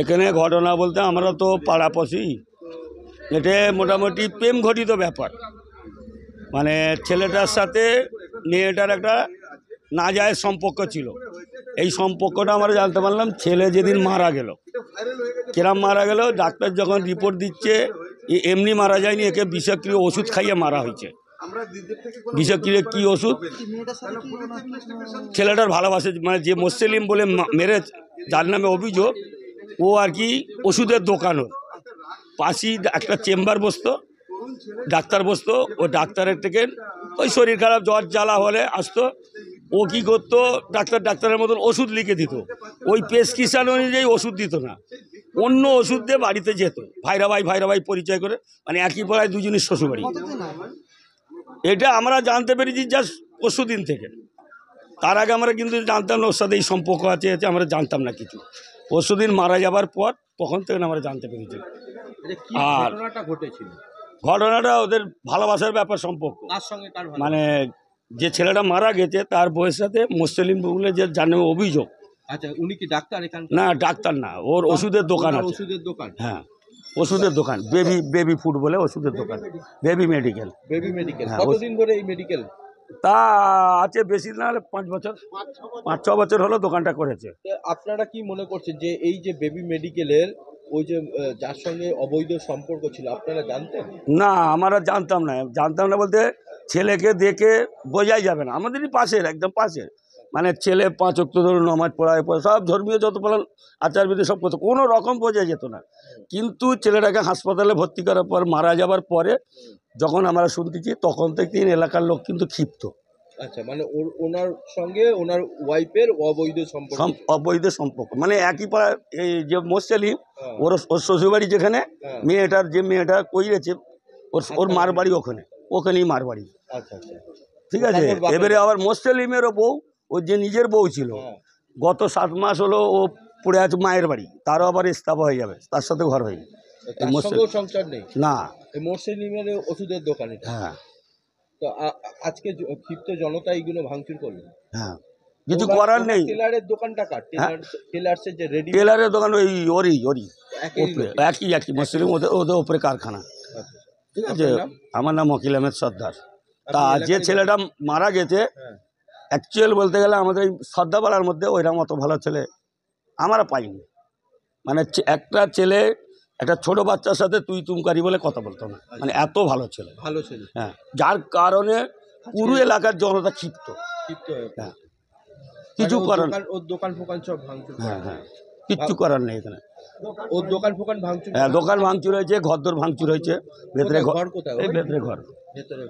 এখানে ঘটনা বলতে আমরা তো পাড়াপড়শি, এটা মোটামুটি প্রেম ঘটিত ব্যাপার। মানে ছেলেটার সাথে মেয়েটার একটা নাজায়েজ সম্পর্ক ছিল। এই সম্পর্কটা আমরা জানতে পারলাম ছেলে যেদিন মারা গেল। কেরাম মারা গেল, ডাক্তার যখন রিপোর্ট দিচ্ছে এমনি মারা যায়নি, একে বিষক্রিয় ওষুধ খাইয়ে মারা হয়েছে। বিষক্রিয় কি ওষুধ? ছেলেটার ভালোবাসে, মানে যে মুসলিম বলে মেরে, যার নামে অভিযোগ, ও আর কি ওষুধের দোকানও পাশি একটা চেম্বার বসতো, ডাক্তার বসতো। ও ডাক্তারের থেকে ওই শরীর খারাপ জ্বর জ্বালা হলে আসতো। ও কী করতো, ডাক্তারের মতন ওষুধ লিখে দিত, ওই প্রেসক্রিপশন অনুযায়ী ওষুধ দিত না, অন্য ওষুধ দিয়ে বাড়িতে যেত। ভাইরা ভাই পরিচয় করে, মানে একই পাড়ায় দুজনের শ্বশুরবাড়ি। এটা আমরা জানতে পেরেছি জাস্ট পরশুদিন থেকে। তার আগে আমরা কিন্তু জানতাম না ওর সাথে এই সম্পর্ক আছে, আমরা জানতাম না কিছু। পরশুদিন মারা যাবার পর তখন থেকে আমরা জানতে পেরেছি। আর ঘটনাটা ওদের ভালোবাসার ব্যাপার, সম্পর্ক। মানে যে ছেলেটা মারা গেছে তার বউয়ের সাথে মুসলিম বলে যে জানে অভিযোগ। আচ্ছা, উনি কি ডাক্তার? না, ডাক্তার না, ওর ওষুধের দোকান আছে। ওষুধের দোকান? হ্যাঁ, ওষুধের দোকান, বেবি ফুড বলে ওষুধের দোকান, বেবি মেডিকেল। কতদিন ধরে এই মেডিকেল? তা আছে বেশি না হলে 5 বছর, 5-6 বছর হলো দোকানটা করেছে। আপনারা কি মনে করছেন যে এই যে বেবি মেডিকেলের ওই যে যার সঙ্গে অবৈধ সম্পর্ক ছিল, আপনারা জানতেন? না, আমরা জানতাম না বলতে ছেলেকে দেখে বোঝাই যাবে না। আমাদেরই পাশের, একদম পাশের, মানে ছেলে 5 ওয়াক্ত ধরুন নামাজ পড়ায়, সব ধর্মীয় যত পালন আচার বিধি সব করতো, কোনো রকম বোঝা যেত না। কিন্তু ছেলেটাকে হাসপাতালে ভর্তি করার পর, মারা যাবার পরে যখন আমরা শুনতেছি, তখন থেকে এলাকার লোক কিন্তু ক্ষিপ্ত। আচ্ছা, মানে ওনার সঙ্গে ওনার ওয়াইফের অবৈধ সম্পর্ক, মানে একই পাড়া। এই যে মুসলিম, ওর শ্বশুরবাড়ি যেখানে, যে মেয়েটা কইরেছে, ওর মার বাড়ি ওখানেই মার বাড়ি। ঠিক আছে। এবারে আবার মুসলিমেরও বউ, ওর যে নিজের বউ ছিল, গত 7 মাস হলো ও পড়ে আছে মায়ের বাড়ি, তারও আবার ইস্তাফা হয়ে যাবে, তার সাথে ঘর হয়নি। সংসার নেই না, মুসলিমের ওষুধের দোকানে। হ্যাঁ। তো আজকে ক্ষিপ্ত জনতা এইগুলো ভাঙচুর করলো। হ্যাঁ, কিছু করার নেই। টেলারের দোকানটা কার? টেলার্সের যে রেডি টেলারের দোকান ওই ওরই একই মুসলিম, ওদের উপরে কারখানা। ঠিক আছে। আমার নাম ওকিল আহমেদ সর্দার। তা যে ছেলেটা মারা গেছে, অ্যাকচুয়াল বলতে গেলে আমাদের এই সর্দাপাড়ার মধ্যে ওইরকম অত ভালো ছেলে আমরা পাইনি। মানে একটা ছেলে একটা ছোট বাচ্চার সাথে তুই তুমকারি বলে কথা বলতো না, মানে এত ভালো ছেলে। হ্যাঁ, যার কারণে পুরো এলাকার জনতা ক্ষিপ্ত। হ্যাঁ, কিছু করার, ওর দোকান ফোকান সব ভাঙচুর। হ্যাঁ, কিচ্ছু করার নেই এখানে। ওর দোকান ফোকান ভাঙচুর? হ্যাঁ, দোকান ভাঙচুর হয়েছে, ঘরদোর ভাঙচুর হয়েছে। ভেতরে ঘর কোথায়? ভেতরে ঘর।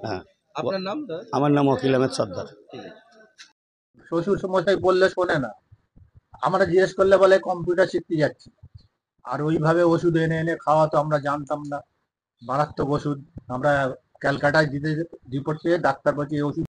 হ্যাঁ। আপনার নাম? আমার নাম ওকিল আহমেদ সর্দার। শ্বশুর মশাই বললে শোনে না, আমরা জিজ্ঞেস করলে বলে কম্পিউটার শিখতে যাচ্ছি। আর ওইভাবে ওষুধ এনে এনে খাওয়া তো আমরা জানতাম না, মারাত্মক ওষুধ। আমরা ক্যালকাটায় দিতে রিপোর্ট পেয়ে ডাক্তার বলছে এই ওষুধ